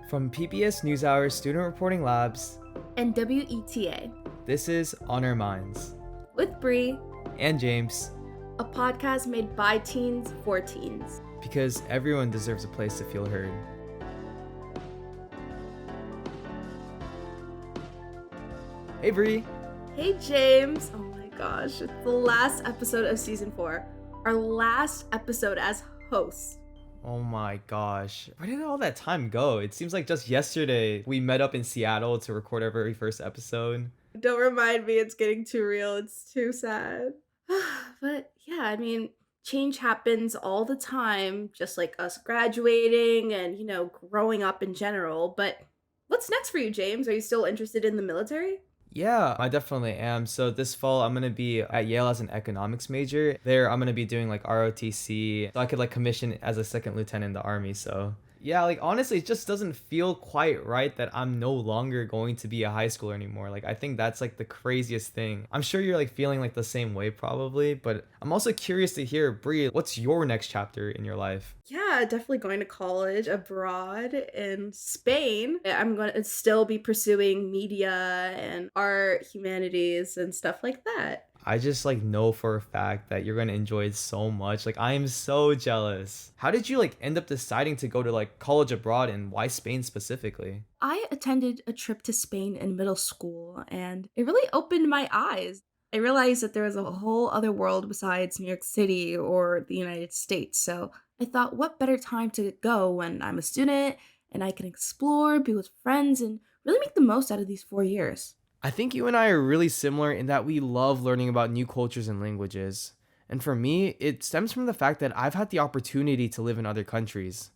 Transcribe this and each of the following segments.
From PBS NewsHour Student Reporting Labs and WETA, this is On Our Minds with Bree and James, a podcast made by teens for teens. Because everyone deserves a place to feel heard. Hey Bree. Hey James. Oh my gosh, it's the last episode of season 4. Our last episode as hosts. Oh my gosh. Where did all that time go? It seems like just yesterday we met up in Seattle to record our very first episode. Don't remind me, it's getting too real. It's too sad. But yeah, I mean, change happens all the time, just like us graduating and, growing up in general. But what's next for you, James? Are you still interested in the military? Yeah, I definitely am. So this fall, I'm going to be at Yale as an economics major. There, I'm going to be doing like ROTC. So I could commission as a second lieutenant in the Army. So yeah, honestly, it just doesn't feel quite right that I'm no longer going to be a high schooler anymore. I think that's the craziest thing. I'm sure you're feeling the same way probably, but I'm also curious to hear, Bree, what's your next chapter in your life? Yeah, definitely going to college abroad in Spain. I'm going to still be pursuing media and art, humanities, and stuff like that. I just know for a fact that you're going to enjoy it so much. I am so jealous. How did you end up deciding to go to college abroad, and why Spain specifically? I attended a trip to Spain in middle school and it really opened my eyes. I realized that there was a whole other world besides New York City or the United States. So I thought, what better time to go when I'm a student and I can explore, be with friends, and really make the most out of these 4 years. I think you and I are really similar in that we love learning about new cultures and languages. And for me, it stems from the fact that I've had the opportunity to live in other countries.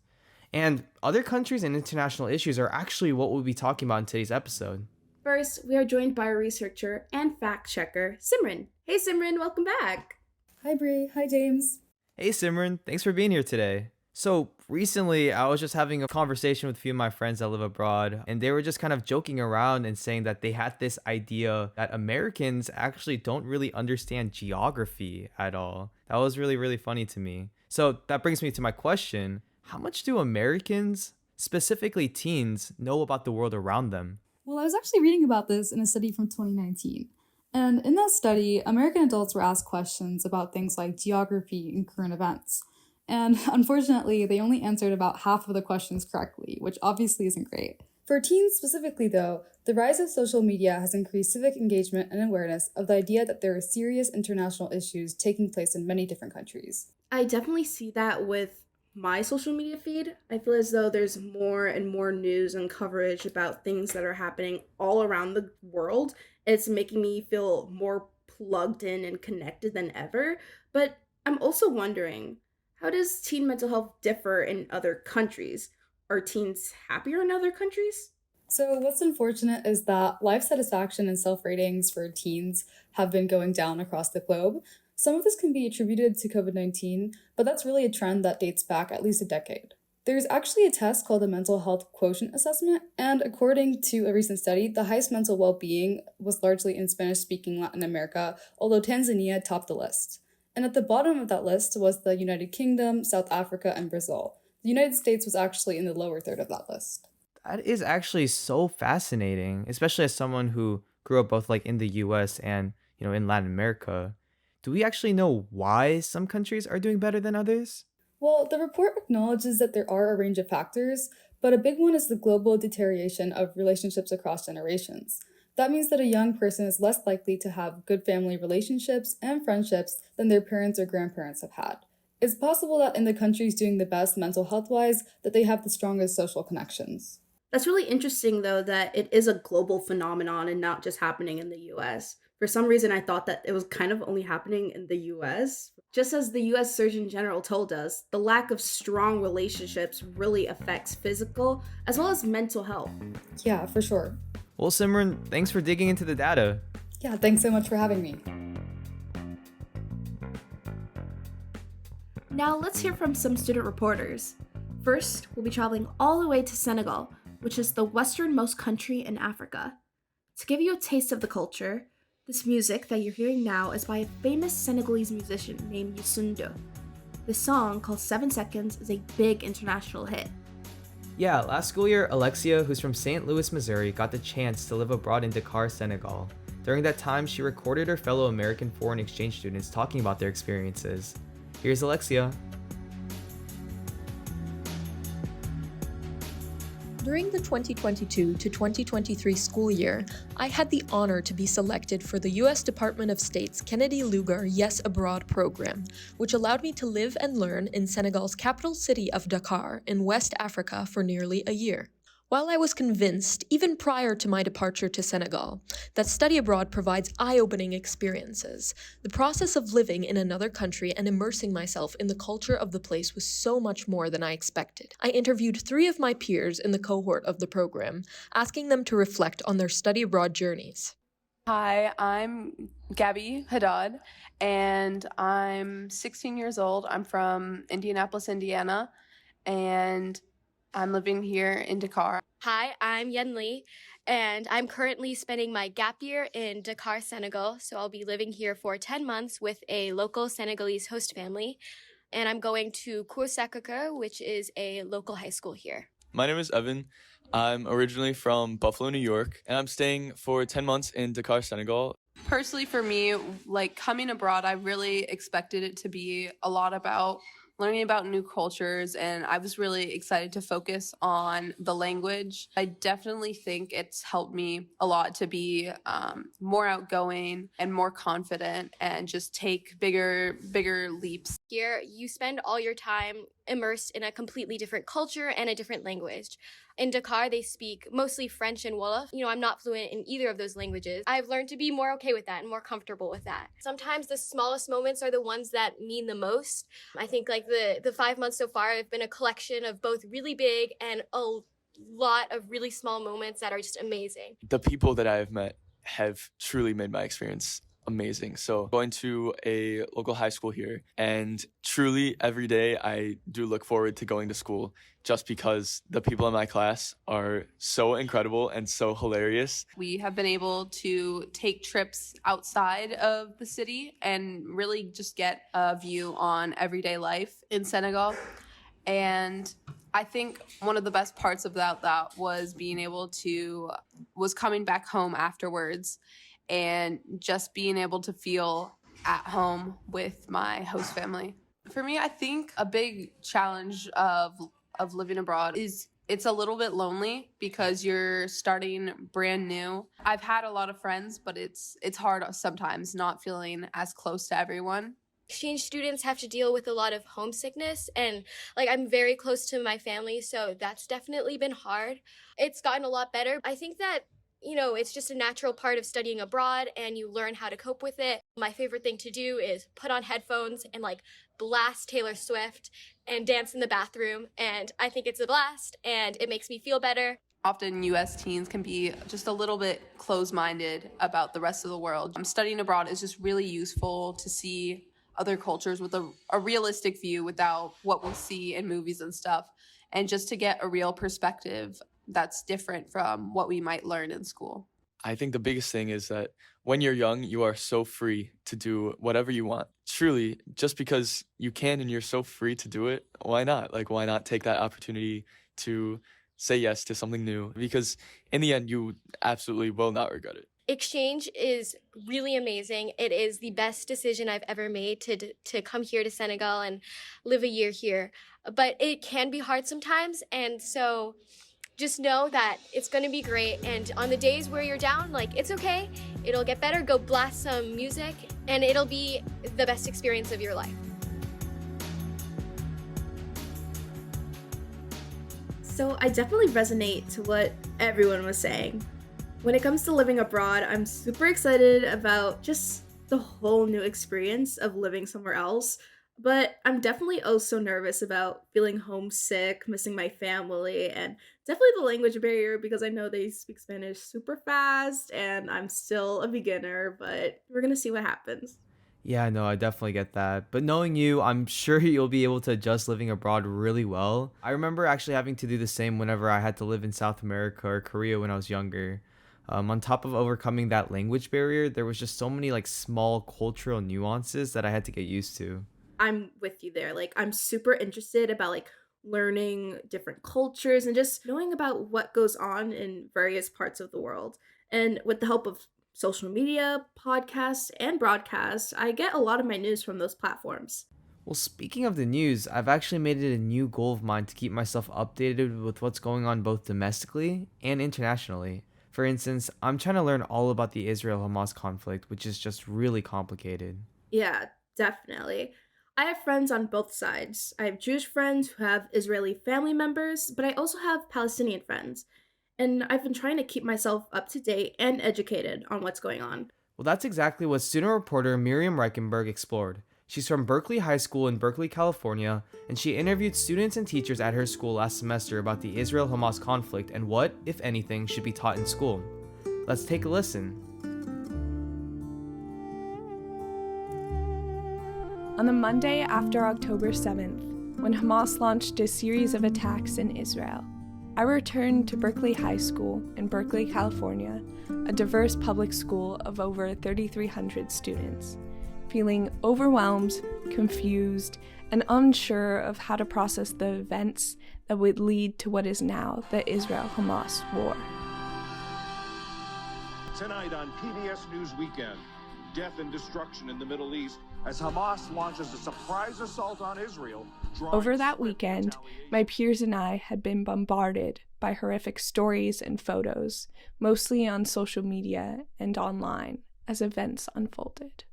And other countries and international issues are actually what we'll be talking about in today's episode. First, we are joined by a researcher and fact-checker, Simran. Hey Simran, welcome back. Hi Bree, hi James. Hey Simran, thanks for being here today. So recently, I was just having a conversation with a few of my friends that live abroad, and they were just kind of joking around and saying that they had this idea that Americans actually don't really understand geography at all. That was really, really funny to me. So that brings me to my question. How much do Americans, specifically teens, know about the world around them? Well, I was actually reading about this in a study from 2019. And in that study, American adults were asked questions about things like geography and current events. And unfortunately, they only answered about half of the questions correctly, which obviously isn't great. For teens specifically, though, the rise of social media has increased civic engagement and awareness of the idea that there are serious international issues taking place in many different countries. I definitely see that with my social media feed. I feel as though there's more and more news and coverage about things that are happening all around the world. It's making me feel more plugged in and connected than ever. But I'm also wondering, how does teen mental health differ in other countries? Are teens happier in other countries? So what's unfortunate is that life satisfaction and self-ratings for teens have been going down across the globe. Some of this can be attributed to COVID-19, but that's really a trend that dates back at least a decade. There's actually a test called the Mental Health Quotient Assessment, and according to a recent study, the highest mental well-being was largely in Spanish-speaking Latin America, although Tanzania topped the list. And at the bottom of that list was the United Kingdom, South Africa, and Brazil. The United States was actually in the lower third of that list. That is actually so fascinating, especially as someone who grew up both in the US and, in Latin America. Do we actually know why some countries are doing better than others? Well, the report acknowledges that there are a range of factors, but a big one is the global deterioration of relationships across generations. That means that a young person is less likely to have good family relationships and friendships than their parents or grandparents have had. It's possible that in the countries doing the best mental health-wise, that they have the strongest social connections. That's really interesting, though, that it is a global phenomenon and not just happening in the US. For some reason, I thought that it was kind of only happening in the US. Just as the US Surgeon General told us, the lack of strong relationships really affects physical as well as mental health. Yeah, for sure. Well, Simran, thanks for digging into the data. Yeah, thanks so much for having me. Now let's hear from some student reporters. First, we'll be traveling all the way to Senegal, which is the westernmost country in Africa. To give you a taste of the culture, this music that you're hearing now is by a famous Senegalese musician named Youssou N'Dour. The song, called 7 Seconds, is a big international hit. Yeah, last school year, Alexia, who's from St. Louis, Missouri, got the chance to live abroad in Dakar, Senegal. During that time, she recorded her fellow American foreign exchange students talking about their experiences. Here's Alexia. During the 2022 to 2023 school year, I had the honor to be selected for the U.S. Department of State's Kennedy Lugar Yes Abroad program, which allowed me to live and learn in Senegal's capital city of Dakar in West Africa for nearly a year. While I was convinced, even prior to my departure to Senegal, that study abroad provides eye-opening experiences, the process of living in another country and immersing myself in the culture of the place was so much more than I expected. I interviewed 3 of my peers in the cohort of the program, asking them to reflect on their study abroad journeys. Hi, I'm Gabby Haddad, and I'm 16 years old. I'm from Indianapolis, Indiana, and I'm living here in Dakar. Hi, I'm Yen Ly, and I'm currently spending my gap year in Dakar, Senegal. So I'll be living here for 10 months with a local Senegalese host family. And I'm going to KUOW, which is a local high school here. My name is Evan. I'm originally from Buffalo, New York, and I'm staying for 10 months in Dakar, Senegal. Personally, for me, like coming abroad, I really expected it to be a lot about learning about new cultures, and I was really excited to focus on the language. I definitely think it's helped me a lot to be more outgoing and more confident and just take bigger leaps. Here, you spend all your time immersed in a completely different culture and a different language. In Dakar, they speak mostly French and Wolof. I'm not fluent in either of those languages. I've learned to be more okay with that and more comfortable with that. Sometimes the smallest moments are the ones that mean the most. I think like the 5 months so far have been a collection of both really big and a lot of really small moments that are just amazing. The people that I have met have truly made my experience amazing. So going to a local high school here, and truly every day I do look forward to going to school just because the people in my class are so incredible and so hilarious. We have been able to take trips outside of the city and really just get a view on everyday life in Senegal. And I think one of the best parts about that was coming back home afterwards and just being able to feel at home with my host family. For me, I think a big challenge of living abroad is it's a little bit lonely because you're starting brand new. I've had a lot of friends, but it's hard sometimes not feeling as close to everyone. Exchange students have to deal with a lot of homesickness, and I'm very close to my family, so that's definitely been hard. It's gotten a lot better. I think that it's just a natural part of studying abroad and you learn how to cope with it. My favorite thing to do is put on headphones and blast Taylor Swift and dance in the bathroom. And I think it's a blast and it makes me feel better. Often U.S. teens can be just a little bit closed-minded about the rest of the world. Studying abroad is just really useful to see other cultures with a realistic view without what we see in movies and stuff, and just to get a real perspective that's different from what we might learn in school. I think the biggest thing is that when you're young, you are so free to do whatever you want. Truly, just because you can and you're so free to do it, why not? Why not take that opportunity to say yes to something new? Because in the end, you absolutely will not regret it. Exchange is really amazing. It is the best decision I've ever made to come here to Senegal and live a year here. But it can be hard sometimes, and so just know that it's going to be great. And on the days where you're down, it's okay. It'll get better. Go blast some music, and it'll be the best experience of your life. So I definitely resonate to what everyone was saying. When it comes to living abroad, I'm super excited about just the whole new experience of living somewhere else. But I'm definitely also nervous about feeling homesick, missing my family, and definitely the language barrier because I know they speak Spanish super fast and I'm still a beginner, but we're gonna see what happens. Yeah, no, I definitely get that. But knowing you, I'm sure you'll be able to adjust living abroad really well. I remember actually having to do the same whenever I had to live in South America or Korea when I was younger. On top of overcoming that language barrier, there was just so many small cultural nuances that I had to get used to. I'm with you there. I'm super interested about learning different cultures and just knowing about what goes on in various parts of the world. And with the help of social media, podcasts, and broadcasts, I get a lot of my news from those platforms. Well, speaking of the news, I've actually made it a new goal of mine to keep myself updated with what's going on both domestically and internationally. For instance, I'm trying to learn all about the Israel Hamas conflict, which is just really complicated. Yeah, definitely. I have friends on both sides. I have Jewish friends who have Israeli family members, but I also have Palestinian friends. And I've been trying to keep myself up to date and educated on what's going on. Well, that's exactly what student reporter Miriam Reichenberg explored. She's from Berkeley High School in Berkeley, California, and she interviewed students and teachers at her school last semester about the Israel Hamas conflict and what, if anything, should be taught in school. Let's take a listen. On the Monday after October 7th, when Hamas launched a series of attacks in Israel, I returned to Berkeley High School in Berkeley, California, a diverse public school of over 3,300 students, feeling overwhelmed, confused, and unsure of how to process the events that would lead to what is now the Israel-Hamas war. Tonight on PBS News Weekend, death and destruction in the Middle East as Hamas launches a surprise assault on Israel. Over that weekend, my peers and I had been bombarded by horrific stories and photos, mostly on social media and online, as events unfolded.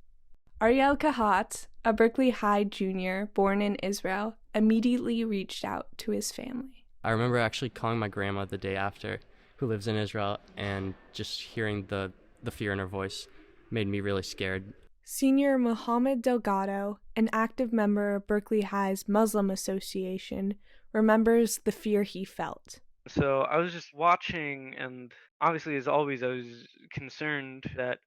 Ariel Kahat, a Berkeley High junior born in Israel, immediately reached out to his family. I remember actually calling my grandma the day after, who lives in Israel, and just hearing the fear in her voice made me really scared. Senior Mohammed Delgado, an active member of Berkeley High's Muslim Association, remembers the fear he felt. So I was just watching, and obviously, as always, I was concerned that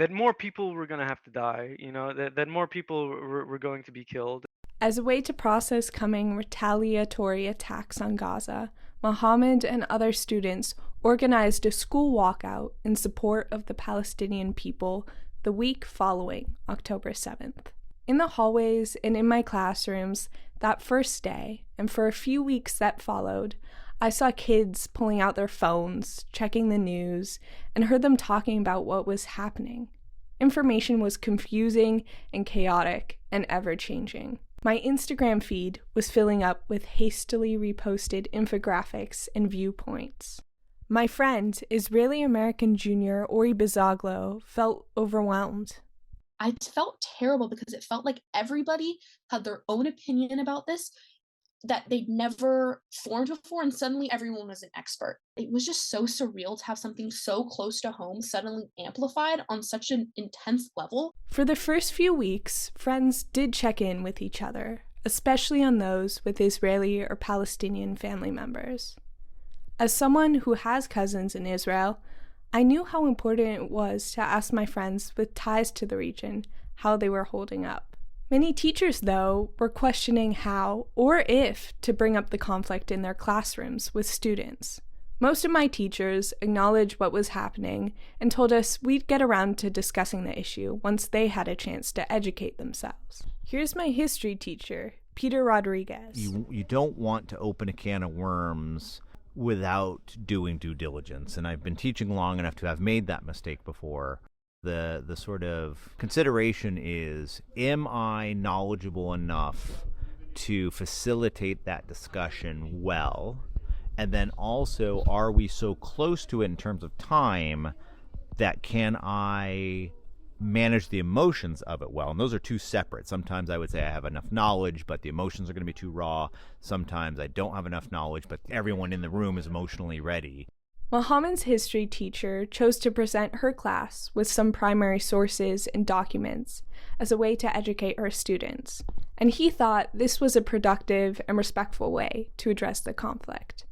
more people were going to have to die, that more people were going to be killed. As a way to process coming retaliatory attacks on Gaza, Mohammed and other students organized a school walkout in support of the Palestinian people the week following October 7th. In the hallways and in my classrooms that first day, and for a few weeks that followed, I saw kids pulling out their phones, checking the news, and heard them talking about what was happening. Information was confusing and chaotic and ever-changing. My Instagram feed was filling up with hastily reposted infographics and viewpoints. My friend, Israeli-American junior Ori Bizaglo, felt overwhelmed. I felt terrible because it felt like everybody had their own opinion about this that they'd never formed before, and suddenly everyone was an expert. It was just so surreal to have something so close to home suddenly amplified on such an intense level. For the first few weeks, friends did check in with each other, especially on those with Israeli or Palestinian family members. As someone who has cousins in Israel, I knew how important it was to ask my friends with ties to the region how they were holding up. Many teachers, though, were questioning how or if to bring up the conflict in their classrooms with students. Most of my teachers acknowledged what was happening and told us we'd get around to discussing the issue once they had a chance to educate themselves. Here's my history teacher, Peter Rodriguez. You don't want to open a can of worms without doing due diligence, and I've been teaching long enough to have made that mistake before. The sort of consideration is, am I knowledgeable enough to facilitate that discussion well? And then also, are we so close to it in terms of time that can I manage the emotions of it well? And those are two separate. Sometimes I would say I have enough knowledge, but the emotions are going to be too raw. Sometimes I don't have enough knowledge, but everyone in the room is emotionally ready. Mohammed's history teacher chose to present her class with some primary sources and documents as a way to educate her students, and he thought this was a productive and respectful way to address the conflict.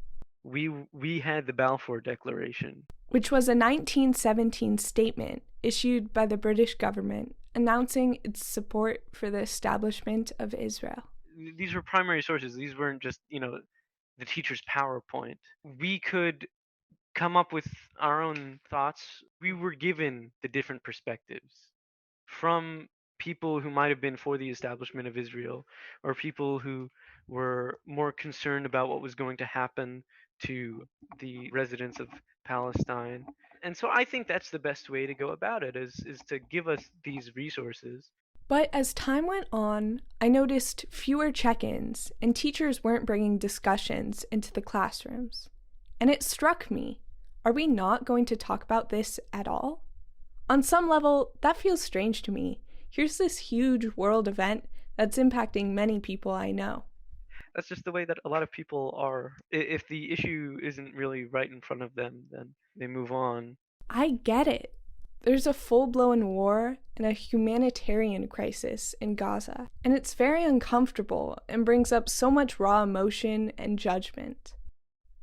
We had the Balfour Declaration, which was a 1917 statement issued by the British government announcing its support for the establishment of Israel. These were primary sources. These weren't just, the teacher's PowerPoint. We could come up with our own thoughts. We were given the different perspectives from people who might have been for the establishment of Israel, or people who were more concerned about what was going to happen to the residents of Palestine. And so I think that's the best way to go about it is to give us these resources. But as time went on, I noticed fewer check-ins and teachers weren't bringing discussions into the classrooms. And it struck me, are we not going to talk about this at all? On some level, that feels strange to me. Here's this huge world event that's impacting many people I know. That's just the way that a lot of people are. If the issue isn't really right in front of them, then they move on. I get it. There's a full-blown war and a humanitarian crisis in Gaza, and it's very uncomfortable and brings up so much raw emotion and judgment.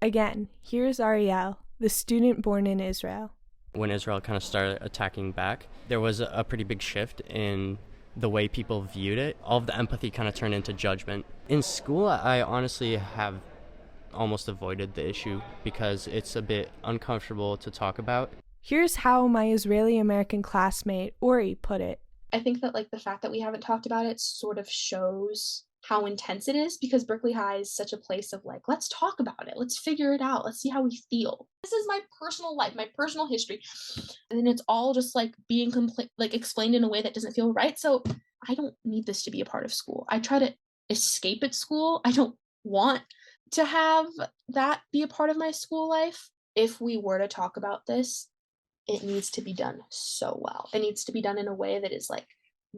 Again, here's Ariel, the student born in Israel. When Israel kind of started attacking back, there was a pretty big shift in the way people viewed it. All of the empathy kind of turned into judgment. In school, I honestly have almost avoided the issue because it's a bit uncomfortable to talk about. Here's how my Israeli-American classmate Ori put it. I think that the fact that we haven't talked about it sort of shows how intense it is, because Berkeley High is such a place of let's talk about it. Let's figure it out. Let's see how we feel. This is my personal life, my personal history. And then it's all just being explained in a way that doesn't feel right. So I don't need this to be a part of school. I try to escape at school. I don't want to have that be a part of my school life. If we were to talk about this, it needs to be done so well. It needs to be done in a way that is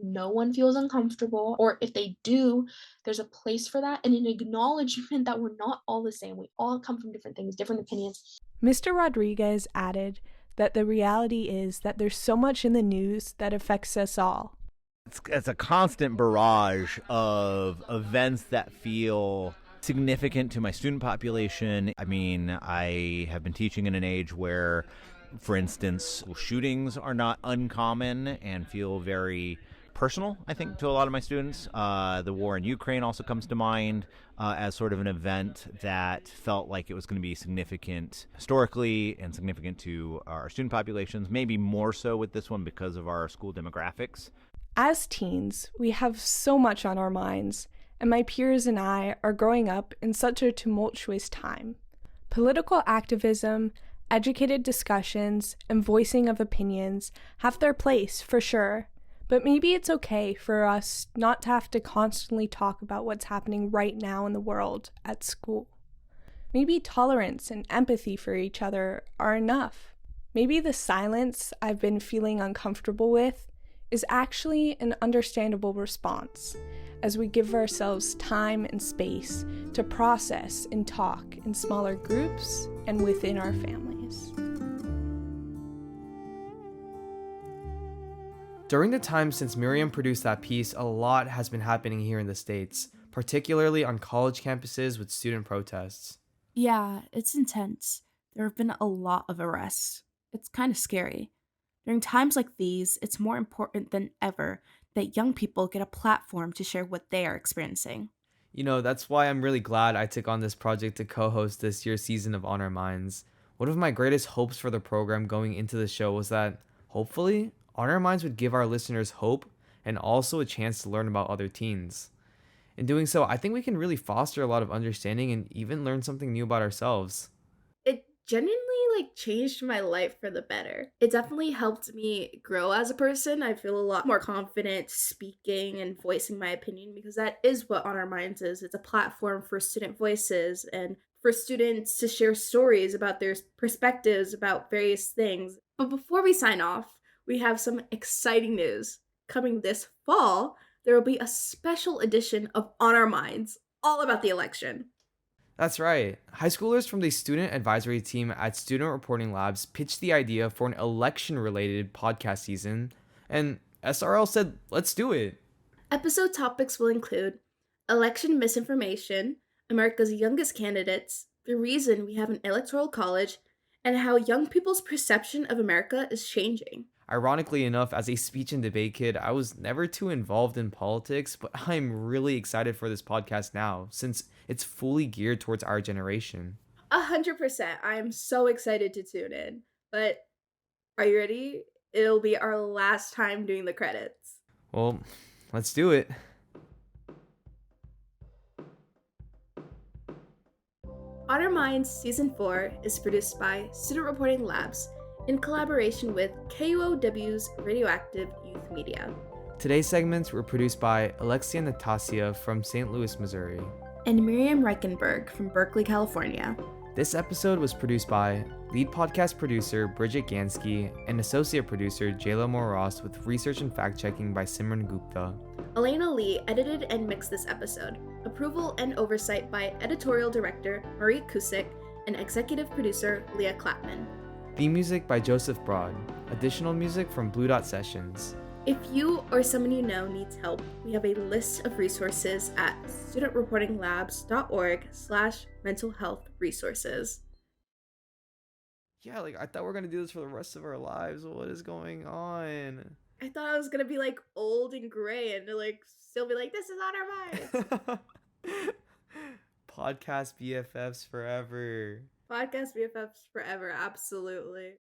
no one feels uncomfortable, or if they do, there's a place for that and an acknowledgement that we're not all the same. We all come from different things, different opinions. Mr. Rodriguez added that the reality is that there's so much in the news that affects us all. It's a constant barrage of events that feel significant to my student population. I mean, I have been teaching in an age where, for instance, shootings are not uncommon and feel very personal, I think, to a lot of my students. The war in Ukraine also comes to mind as sort of an event that felt like it was going to be significant historically and significant to our student populations, maybe more so with this one because of our school demographics. As teens, we have so much on our minds, and my peers and I are growing up in such a tumultuous time. Political activism, educated discussions, and voicing of opinions have their place, for sure, but maybe it's okay for us not to have to constantly talk about what's happening right now in the world at school. Maybe tolerance and empathy for each other are enough. Maybe the silence I've been feeling uncomfortable with is actually an understandable response, as we give ourselves time and space to process and talk in smaller groups and within our families. During the time since Miriam produced that piece, a lot has been happening here in the States, particularly on college campuses with student protests. Yeah, it's intense. There have been a lot of arrests. It's kind of scary. During times like these, it's more important than ever that young people get a platform to share what they are experiencing. You know, that's why I'm really glad I took on this project to co-host this year's season of On Our Minds. One of my greatest hopes for the program going into the show was that, hopefully, On Our Minds would give our listeners hope and also a chance to learn about other teens. In doing so, I think we can really foster a lot of understanding and even learn something new about ourselves. It genuinely changed my life for the better. It definitely helped me grow as a person. I feel a lot more confident speaking and voicing my opinion, because that is what On Our Minds is. It's a platform for student voices and for students to share stories about their perspectives about various things. But before we sign off, we have some exciting news. Coming this fall, there will be a special edition of On Our Minds, all about the election. That's right. High schoolers from the student advisory team at Student Reporting Labs pitched the idea for an election-related podcast season, and SRL said, let's do it. Episode topics will include election misinformation, America's youngest candidates, the reason we have an electoral college, and how young people's perception of America is changing. Ironically enough, as a speech and debate kid, I was never too involved in politics, but I'm really excited for this podcast now, since it's fully geared towards our generation. 100%. I'm so excited to tune in. But are you ready? It'll be our last time doing the credits. Well, let's do it. Honor Minds Season 4 is produced by Student Reporting Labs in collaboration with KUOW's Radioactive Youth Media. Today's segments were produced by Alexia and Natasia from St. Louis, Missouri. And Miriam Reichenberg from Berkeley, California. This episode was produced by lead podcast producer Briget Ganske and associate producer Jaylah Moore Ross with research and fact-checking by Simran Gupta. Alayna Ly edited and mixed this episode. Approval and oversight by editorial director Marie Kusik and executive producer Leah Clapman. Theme music by Joseph Broad. Additional music from Blue Dot Sessions. If you or someone you know needs help, we have a list of resources at studentreportinglabs.org/mental health resources. Yeah, I thought we were gonna do this for the rest of our lives. What is going on? I thought I was gonna be old and gray and still be like, this is on our minds. Podcast BFFs forever. Podcast BFFs forever, absolutely.